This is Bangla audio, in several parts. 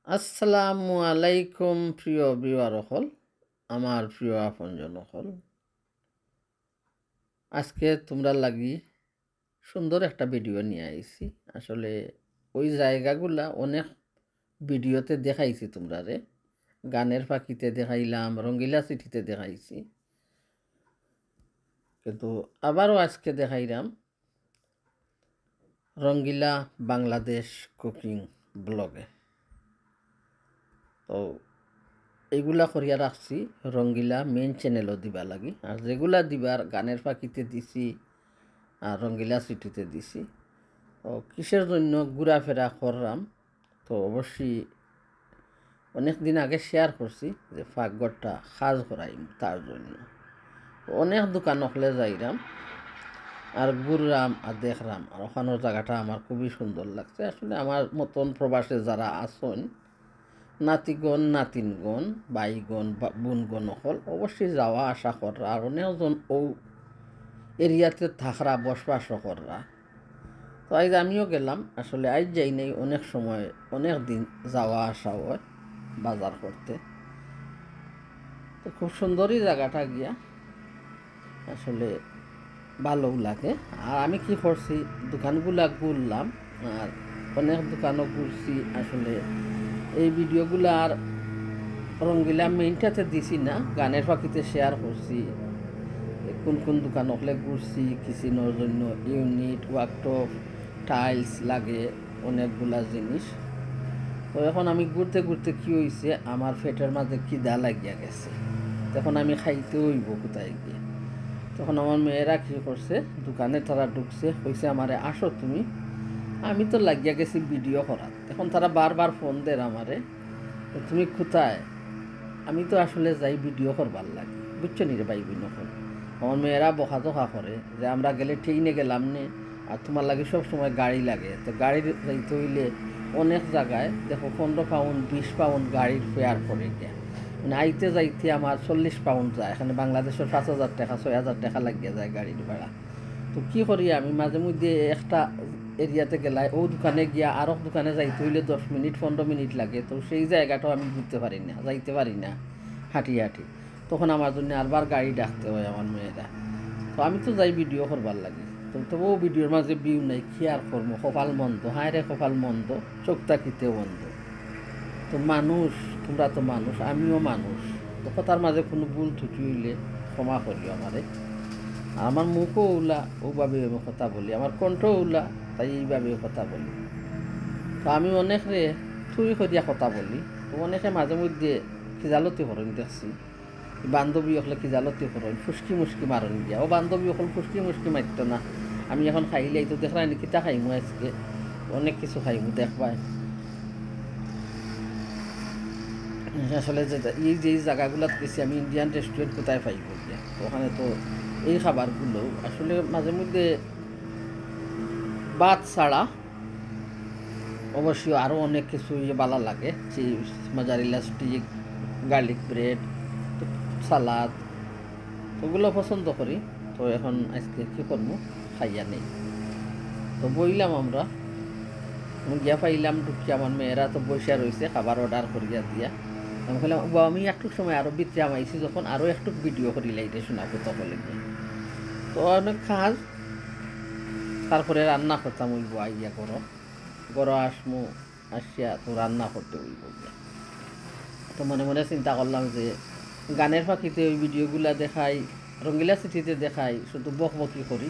আসসালামু আলাইকুম প্রিয় ভিউয়ার হল, আমার প্রিয় আপনজন হল। আজকে তোমরা লাগি সুন্দর একটা ভিডিও নিয়ে আইছি। আসলে ওই জায়গাগুলা অনেক ভিডিওতে দেখাইছি তোমরারে, গানের ফাঁকিতে দেখাইলাম, রঙ্গিলা চিঠিতে দেখাইছি, কিন্তু আবারও আজকে দেখাইলাম রঙ্গিলা বাংলাদেশ কুকিং ব্লগে। তো এইগুলা করিয়া রাখছি রঙ্গিলা মেইন চ্যানেলও দিবা লাগি, আর যেগুলা দিবার গানের ফাঁকিতে দিছি আর রঙ্গিলা সিটিতে দিছি। তো কিসের জন্য ঘোরাফেরা করলাম, তো অবশ্যই অনেক দিন আগে শেয়ার করছি যে ফাঁকঘরটা সাজ করাইম, তার জন্য অনেক দোকান হলে যাইরাম আর ঘুরলাম আর দেখলাম, আর ওখানোর জায়গাটা আমার খুবই সুন্দর লাগছে। আসলে আমার মতন প্রবাসে যারা আসেন, নাতিগণ নাতিনগণ বাইগণ বোনগণ হল অবশ্যই যাওয়া আসা করা, আর অনেকজন ও এরিয়াতে থাকরা বসবাস করা। তো আজ আমিও গেলাম, আসলে আজ যাই নাই, অনেক সময় অনেক দিন যাওয়া আসা হয় বাজার করতে। তো খুব সুন্দরই জায়গাটা গিয়া, আসলে ভালোও লাগে। আর আমি কি করছি, দোকানগুলা ঘুরলাম আর অনেক দোকানও ঘুরছি। আসলে এই ভিডিওগুলো আর রঙ্গিলা মেইনটাতে দিছি না, গানের ফাঁকিতে শেয়ার করছি কোন কোন দোকান হলে ঘুরছি, কিচেনের জন্য ইউনিট, ওয়ার্কটপ, টাইলস লাগে, অনেকগুলা জিনিস। তো এখন আমি ঘুরতে ঘুরতে কী হয়েছে, আমার পেটের মাঝে খিদা লাগিয়া গেছে। তখন আমি খাইতে হইব কোথায় গিয়ে। তখন আমার মেয়েরা কী করছে, দোকানে তারা ঢুকছে, কইছে আমারে আসো তুমি। আমি তো লাগিয়া গেছি ভিডিও করার। এখন তারা বারবার ফোন দেয় আমারে, তুমি কোথায়। আমি তো আসলে যাই ভিডিও করবার লাগে, বুঝছো নি রে ভাই বোন। আমার মেয়েরা বকাঝকা করে যে আমরা গেলে ট্রেনে গেলাম নে, আর তোমার লাগে সব সময় গাড়ি লাগে। তো গাড়ির যাইতে হইলে অনেক জায়গায় দেখো 15 পাউন্ড 20 পাউন্ড গাড়ির ফেয়ার করে গিয়া, মানে আইতে যাইতে আমার 40 পাউন্ড যায়। এখানে বাংলাদেশের 5,000 টাকা 6,000 টাকা লাগিয়ে যায় গাড়ির ভাড়া। তো কী করি আমি, মাঝে মধ্যে একটা এরিয়াতে গেলাই ও দোকানে গিয়া আরও দোকানে যাইতে হইলে 10 মিনিট 15 মিনিট লাগে। তো সেই জায়গাটাও আমি ঘুরতে পারি না, যাইতে পারি না হাঁটি হাঁটি। তখন আমার জন্য আরবার গাড়ি ডাকতে হয় আমার মেয়েরা। তো আমি তো যাই ভিডিও করবার লাগে, তো তবুও ভিডিওর মাঝে ভিউ নাই, কি আর করবো, কপাল মন্দ, হায় রে কপাল মন্দ, চোখ তাকিতে বন্ধ। তো মানুষ, তোমরা তো মানুষ, আমিও মানুষ। তো কথার মাঝে কোনো ভুল ত্রুটি হইলে ক্ষমা করিও আমারে। আর আমার মুখও ওলা, ওভাবে আমি কথা বলি, আমার কণ্ঠও ওলা, তাই এইভাবে কথা বলি। তো আমি অনেক রে থুই করিয়া কথা বলি। তো অনেকে মাঝে মধ্যে খিজালতি করেন দেখছি, বান্ধবী হলে খিজালতি করেন, ফুসকি মুসকি মারেন গিয়া। ও বান্ধবী হল ফুসকি মুসকি মারত না। আমি এখন খাইলেই তো দেখলাই নি কিতা খাইমু আজকে, অনেক কিছু খাইমু দেখবাই। আসলে যেটা এই যে জায়গাগুলোতে গেছি আমি, ইন্ডিয়ান রেস্টুরেন্ট কোথায় পাইব গিয়া, তো ওখানে তো এই খাবারগুলো আসলে মাঝে মধ্যে ভাত ছাড়া অবশ্যই আরও অনেক কিছু ভালো লাগে, চিপস, মজারিলা স্টিক, গার্লিক ব্রেড, সালাদ, ওগুলো পছন্দ করি। তো এখন আজকে কী করবো, খাইয়া নেই। তো বইলাম আমরা, গিয়া পাইলাম ঢুকি, আমার মেয়েরা তো বসে রয়েছে খাবার অর্ডার করিয়া দিয়া। আমি বললাম আমি একটু সময় আরও ভিতরে আমাইছি, যখন আরও একটু ভিডিও করি লাইটে শোনাবো তখন গিয়ে। তো অনেক কাজ, তারপরে রান্না করতাম হইব, আইয়া করো গড় আসমু, আসিয়া তো রান্না করতে হইব গিয়া। তো মনে মনে চিন্তা করলাম যে গানের ফাঁকিতে ওই ভিডিওগুলা দেখাই, রঙ্গিলা চিঠিতে দেখাই, শুধু বকবকি করি,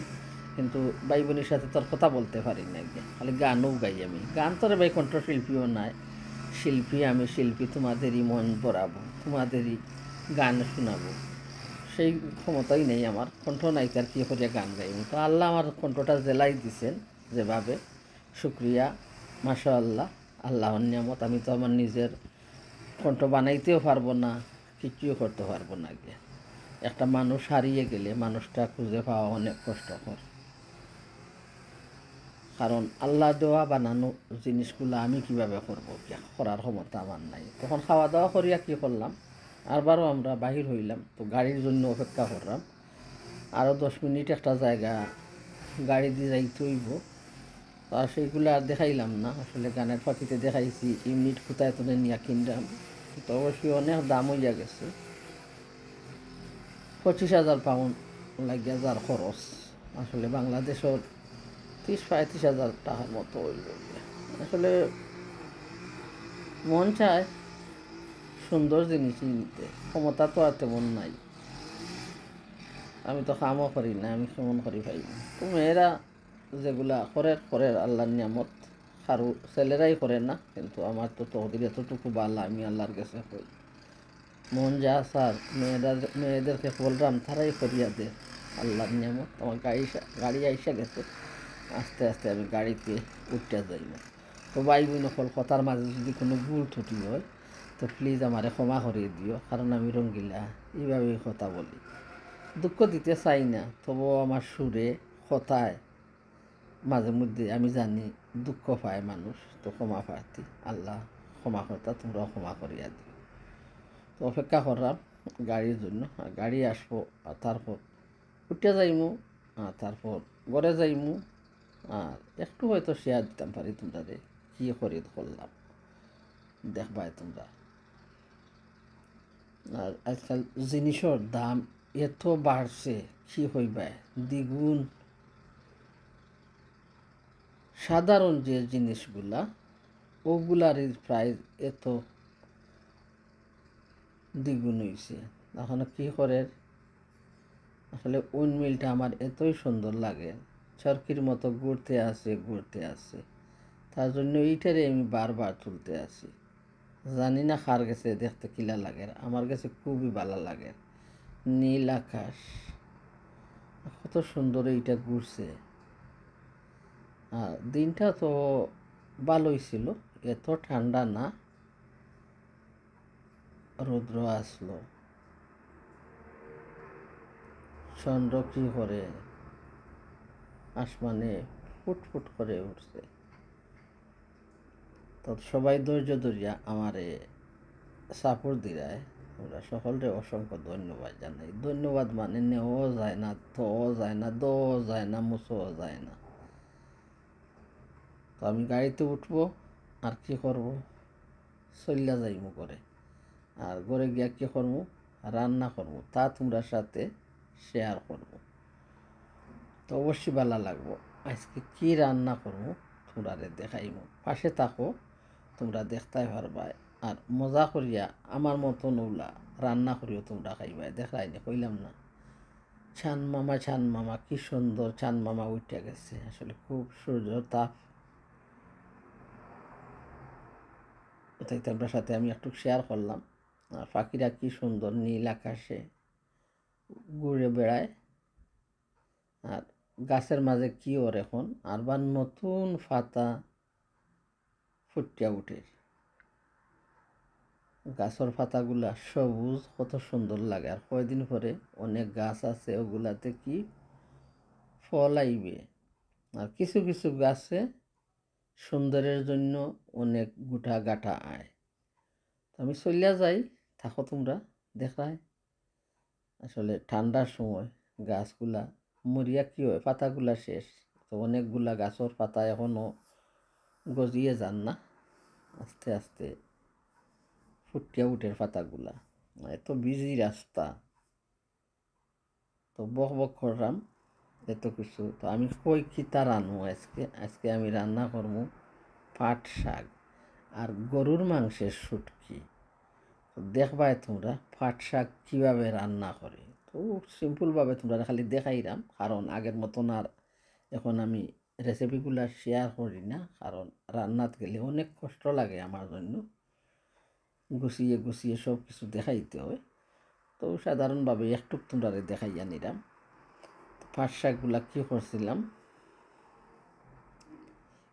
কিন্তু ভাই বোনের সাথে তোর কথা বলতে পারি না গিয়া, খালি গানও গাই আমি। গান তোর ভাই কণ্ঠশিল্পীও নাই, শিল্পী আমি, শিল্পী তোমাদেরই মন পড়াবো, তোমাদেরই গান শোনাবো, সেই ক্ষমতাই নেই আমার, কণ্ঠ নাই, তার কী করিয়া গান গাইব। তো আল্লাহ আমার কণ্ঠটা জেলাই দিছেন যেভাবে, শুক্রিয়া, মাশাআল্লাহ, আল্লাহর নিয়ামত। আমি তো আমার নিজের কণ্ঠ বানাইতেও পারবো না, কিছুও করতে পারবো না গিয়ে। একটা মানুষ হারিয়ে গেলে মানুষটা খুঁজে পাওয়া অনেক কষ্টকর, কারণ আল্লাহ দেওয়া বানানো জিনিসগুলো আমি কীভাবে করবো, করার ক্ষমতা আমার নাই। তখন খাওয়া দাওয়া করিয়া কী করলাম, আরবারও আমরা বাহির হইলাম। তো গাড়ির জন্য অপেক্ষা করলাম, আরও 10 মিনিট একটা জায়গা গাড়ি দিয়ে যাইতে হইব। আর সেইগুলো আর দেখাইলাম না, আসলে গানের পাখিতে দেখাইছি ইউনিট কোথায় তোদের নিয়ে কিনলাম, তো অবশ্যই অনেক দাম হইয়া গেছে। 25,000 পাউন্ড লাগিয়া যার খরচ, আসলে বাংলাদেশের 30-35 হাজার টাকার মতো হইল। আসলে মন চায় সুন্দর জিনিস নিতে, ক্ষমতা তো আর তেমন নাই। আমি তো কামও করি না, আমি কেমন করি পাই। তো মেয়েরা যেগুলা করে করে আল্লাহর নিয়ামত, কারো ছেলেরাই করে না, কিন্তু আমার তো তহদির এতটুকু বালা, আমি আল্লাহর কাছে কই মন যা স্যার মেয়েদেরকে বললাম তারাই করিয়া দে আল্লাহর নিয়ামত। আমার গাড়ি আইসা গেছে, আস্তে আস্তে আমি গাড়িতে উঠতে যাইব। তো ভাই বোন সকল কথার মাঝে যদি কোনো ভুল ত্রুটি হয় তো প্লিজ আমারে ক্ষমা করিয়ে দিও, কারণ আমি রঙ্গিলা এইভাবেই কথা বলি। দুঃখ দিতে চাই না, তবুও আমার সুরে কথায় মাঝে মধ্যে আমি জানি দুঃখ পায় মানুষ, তো ক্ষমা প্রার্থী। আল্লাহ ক্ষমা করতা, তোমরাও ক্ষমা করিয়া দিও। তো অপেক্ষা করলাম গাড়ির জন্য, আর গাড়ি আসবো, আর তারপর উঠে যাইমু, আর তারপর ঘরে যাইমু। আর একটু হয়তো শেয়ার দিতাম পারি তোমরা কী খরিদ করলাম, দেখবাই তোমরা। আর আজকাল জিনিসের দাম এত বাড়ছে, কী হইবে দ্বিগুণ। সাধারণ যে জিনিসগুলা ওগুলার প্রাইস এত দ্বিগুণ হয়েছে। এখন কী করে, আসলে উইন্ডমিলটা আমার এতই সুন্দর লাগে, চরকির মতো ঘুরতে আসে, তার জন্য এইটারে আমি বারবার তুলতে আসি। জানি না কার গেছে দেখতে কিলা লাগে, আমার কাছে খুবই ভালো লাগে। নীল আকাশ, কত সুন্দর এইটা ঘুরছে। আর দিনটা তো ভালোই ছিল, এত ঠান্ডা না, রৌদ্র আসলো, চন্দ্র কী করে আসমানে ফুটফুট করে উঠছে। তো সবাই ধৈর্য ধরিয়া আমারে সাপোর্ট দিরায়, আমরা সকলকে অসংখ্য ধন্যবাদ জানাই। ধন্যবাদ মানে নেওয়াও যায় না, থোও যায় না, দোও যায় না, মুছোও যায় না। তো আমি গাড়িতে উঠবো, আর কি করব, চলিয়া যাইমু করে, আর ঘরে গিয়া কী করবো, রান্না করবো, তা তোমরা সাথে শেয়ার করবো। তো অবশ্যই ভালো লাগবো। আজকে কি রান্না করবো তোমরা দেখাইমু, পাশে থাকো, তোমরা দেখতে পারবা। আর মজা করিয়া আমার মতো নৌলা রান্না করিও তোমরা খাইবা, দেখাই নি কইলাম না। চান মামা কি সুন্দর, চান মামা উঠে গেছে, আসলে খুব সূর্য তাপ। তাই তোমরা সাথে আমি একটু শেয়ার করলাম। আর পাখিরা কি সুন্দর নীল আকাশে ঘুরে বেড়ায়, আর গাছের মাঝে কি ওর এখন আরবার নতুন পাতা ফুটিয়া উঠে, গাছের পাতাগুলা সবুজ, কত সুন্দর লাগে। আর কয়দিন পরে অনেক গাছ আছে ওগুলাতে কি ফল আইবে। আর কিছু কিছু গাছে সুন্দরের জন্য অনেক গুটা গাটা আয়। আমি চলিয়া যাই, থাকো তোমরা দেখায়। আসলে ঠান্ডার সময় গাছগুলা মরিয়া কী হয়, পাতাগুলা শেষ, তো অনেকগুলা গাছের পাতা এখনও গজিয়ে যান না, আস্তে আস্তে ফুটিয়া উঠের পাতাগুলা। এত বিজি রাস্তা, তো বক বক করলাম এত কিছু। তো আমি কই খিতা রানবো আজকে আমি রান্না করবো পাট শাক আর গরুর মাংসের শুটকি। তো দেখবাই তোমরা পাট শাক কীভাবে রান্না করে। তো সিম্পলভাবে তোমরা খালি দেখাইলাম, কারণ আগের মতন আর এখন আমি রেসিপিগুলো শেয়ার করি না, কারণ রান্নাত গেলে অনেক কষ্ট লাগে আমার জন্য, গুছিয়ে গুছিয়ে সব কিছু দেখাইতে হয়। তো সাধারণভাবে একটু তোমরা দেখাইয়া নিলাম। পাট শাকগুলা কী করছিলাম,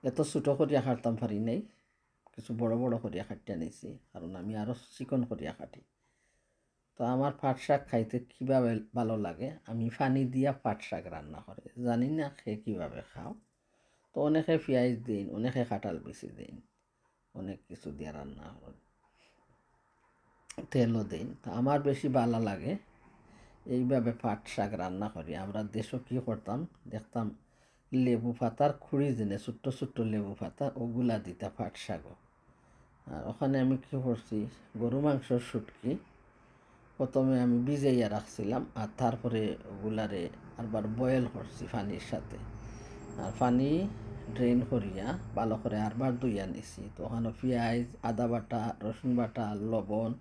এত ছোটো করিয়া কাটতাম পারি নাই, কিছু বড় বড় করিয়া কাটিয়া নিয়েছি, কারণ আমি আরও চিকন করিয়া কাটি। তো আমার পাট শাক খাইতে কীভাবে ভালো লাগে, আমি পানি দিয়া পাট শাক রান্না করে, জানি না খেয়ে কীভাবে খাও। তো অনেকে পেঁয়াজ দিন, অনেকে কাঁঠাল বেশি দিন, অনেক কিছু দিয়ে রান্না করে, তেলও দিন। তো আমার বেশি ভালো লাগে এইভাবে পাট শাক রান্না করি। আমরা দেশও কী করতাম দেখতাম, লেবু পাতার খুঁড়ি যেনে ছোট্ট ছোট্ট লেবু পাতা ওগুলা দিতা পাট শাক। আর ওখানে আমি কী করছি, গরু মাংসর শুটকি প্রথমে আমি ভিজাইয়া রাখছিলাম, আর তারপরে ওগুলারে আবার বয়েল করছি পানির সাথে। আর পানি ড্রেন করিয়া ভালো করে আরবার ধুইয়া নিছি। তো ওখানে পেঁয়াজ, আদা বাটা, রসুন বাটা, লবণ,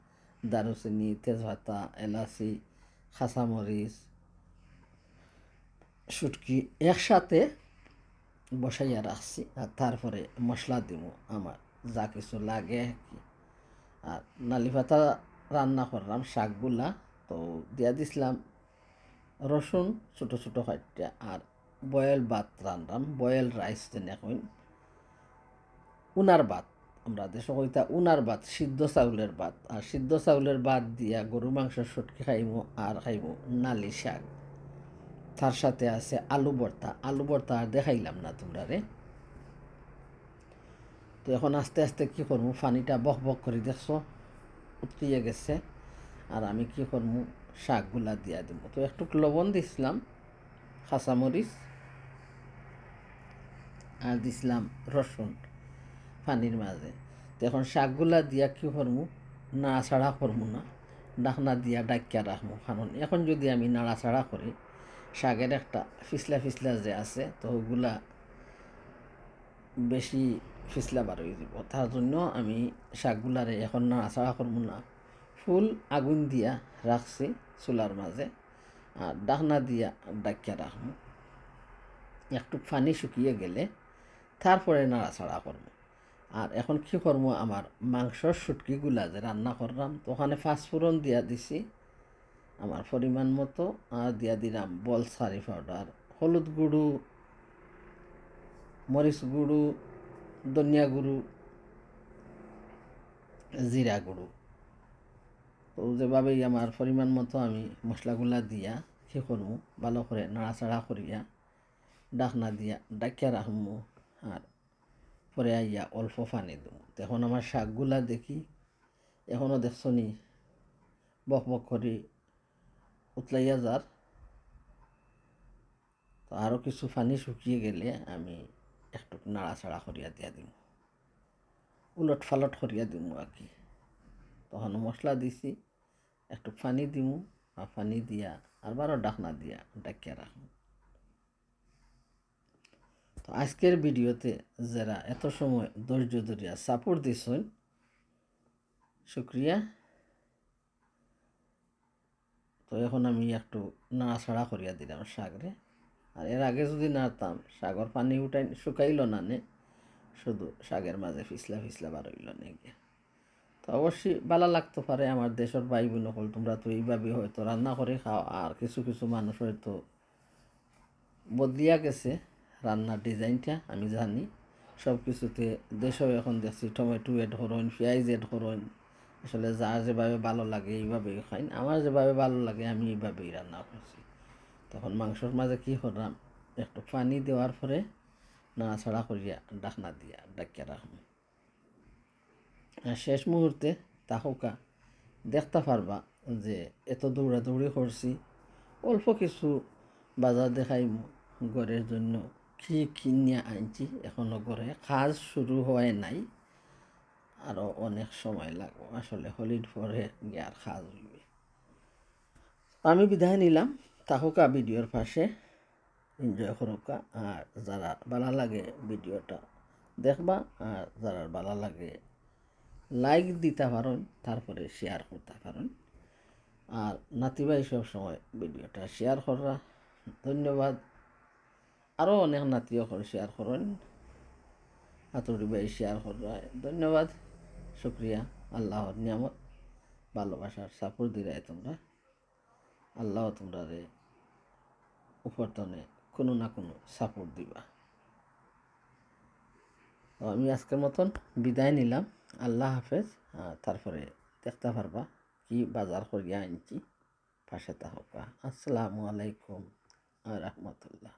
দারুচিনি, তেজপাতা, এলাচি, কাঁচামরিচ, শুটকি একসাথে বসাইয়া রাখছি। আর তারপরে মশলা দিব আমার যা কিছু লাগে কি। আর নালি পাতা রান্না করলাম শাকগুলা, তো দিয়া দিছিলাম রসুন ছোটো ছোটো কাটটা। আর বয়েল ভাত রান্নাম, বয়েল রাইস যেন কইন, উনার ভাত, আমরা দেশে কইতা উনার ভাত, সিদ্ধ চাউলের ভাত। আর সিদ্ধ চাউলের ভাত দিয়া গরু মাংসের শুটকি খাইমু, আর খাইমু নালি শাক। তার সাথে আছে আলু ভর্তা। আলু ভর্তা আর দেখাইলাম না তোমরা রে। তো এখন আস্তে আস্তে কী করবো, পানিটা বক বক করে দেখছো উতলিয়ে গেছে। আর আমি কী করবো, শাকগুলা দিয়া দেবো। তো একটু লবণ দিছিলাম, কাঁচামরিচ, আর দিছিলাম রসুন পানির মাঝে। তো এখন শাকগুলা দিয়া কী করবো, নাড়াচাড়া করবো না, ডাকনা দিয়া ডাকিয়া রাখবো। কারণ এখন যদি আমি নাড়াচাড়া করি, শাকের একটা ফিসলা ফিসলা যে আছে, তো ওগুলা বেশি ফিসলা বার হয়ে যাব। তার জন্য আমি শাকগুলারে এখন নাড়াচাড়া করবো না, ফুল আগুন দিয়া রাখছি চুলার মাঝে। আর ডাকনা দিয়া ডাকিয়া রাখবো। একটু পানি শুকিয়ে গেলে তারপরে নাড়াচাড়া করবো। আর এখন কী করবো, আমার মাংসর শুটকিগুলা যে রান্না করলাম, তো ওখানে পাঁচফোড়ন দিয়া দিছি আমার পরিমাণ মতো। আর দিয়া দিলাম বলসারি পাউডার, হলুদ গুঁড়ো, মরিচ গুঁড়ো, ধনিয়া গুঁড়ো, জিরা গুঁড়ো। তো যেভাবেই আমার পরিমাণ মতো আমি মশলাগুলা দিয়া কী করবো, ভালো করে নাড়াচাড়া করিয়া ডাকনা দিয়া ডাকিয়া রাখবো। আর পরে আইয়া অল্প পানি দেবো। এখন আমার শাকগুলা দেখি এখনও দেখছো নি বক বক করে উতলাইয়া যার। তো আরও কিছু পানি শুকিয়ে গেলে আমি একটু নাড়াচাড়া করিয়া দিয়া দিব, উলট ফালট করিয়া দিব আর কি। তখন মশলা দিছি, একটু পানি দিমু, আর পানি দিয়া আবারও ডাকনা দিয়া ডাকিয়া রাখবো। তো আজকের ভিডিওতে যারা এত সময় ধৈর্য ধরিয়া সাপোর্ট দিছেন, শুক্রিয়া। তো এখন আমি একটু নাড়াচাড়া করিয়া দিলাম শাকরে। আর এর আগে যদি নাড়তাম, শাকর পানি উঠাই শুকাইল না নে, শুধু শাকের মাঝে ফিসলা ফিসলা বার হইল নে গিয়া। তো অবশ্যই ভালো লাগতে পারে আমার দেশের ভাই বোন হল, তোমরা তো এইভাবে হয়তো রান্না করে খাও। আর কিছু কিছু মানুষ হয়তো বদলিয়া গেছে রান্নার ডিজাইনটা, আমি জানি। সব কিছুতে দেশেও এখন দেখছি টমেটো এড করুন, পেঁয়াজ এড করুন। আসলে যার যেভাবে ভালো লাগে এইভাবেই খাই। আমার যেভাবে ভালো লাগে আমি এইভাবেই রান্না করছি। তখন মাংসর মাঝে কী করলাম, একটু পানি দেওয়ার পরে নাড়াচাড়া করিয়া ডাকনা দিয়া ডাকিয়া রাখবো। আর শেষ মুহূর্তে তাহকা দেখতে পারবা যে এত দৌড়াদৌড়ি করছি, অল্প কিছু বাজার দেখাই ঘরের জন্য কি কিনিয়া আনছি। এখনও ঘরে কাজ শুরু হয় নাই, আরও অনেক সময় লাগবে। আসলে হলির পরে গিয়ার কাজ হইবে। আমি বিদায় নিলাম, তাহকা ভিডিওর পাশে এনজয় করুকা। আর যারা ভালো লাগে ভিডিওটা দেখবা, আর যারা ভালো লাগে লাইক দিতে পারেন, তারপরে শেয়ার করতে পারেন। আর নাতিভাই সব সময় ভিডিওটা শেয়ার করা, ধন্যবাদ। আরও অনেক নাতিও করে শেয়ার করেন, হাতুড়ি ভাই শেয়ার করা, ধন্যবাদ, শুক্রিয়া। আল্লাহর নিয়ামত, ভালোবাসার সাপোর্ট দিরাই তোমরা। আল্লাহ তোমরা রে উপরতনে কোনো না কোনো সাপোর্ট দিবা। তো আমি আজকের মতন বিদায় নিলাম, আল্লাহ হাফেজ। তারপরে দেখতে পারবা কি বাজার করিয়া আনছি, পাশে থাকা। আসসালামু আলাইকুম ওয়া রাহমাতুল্লাহ।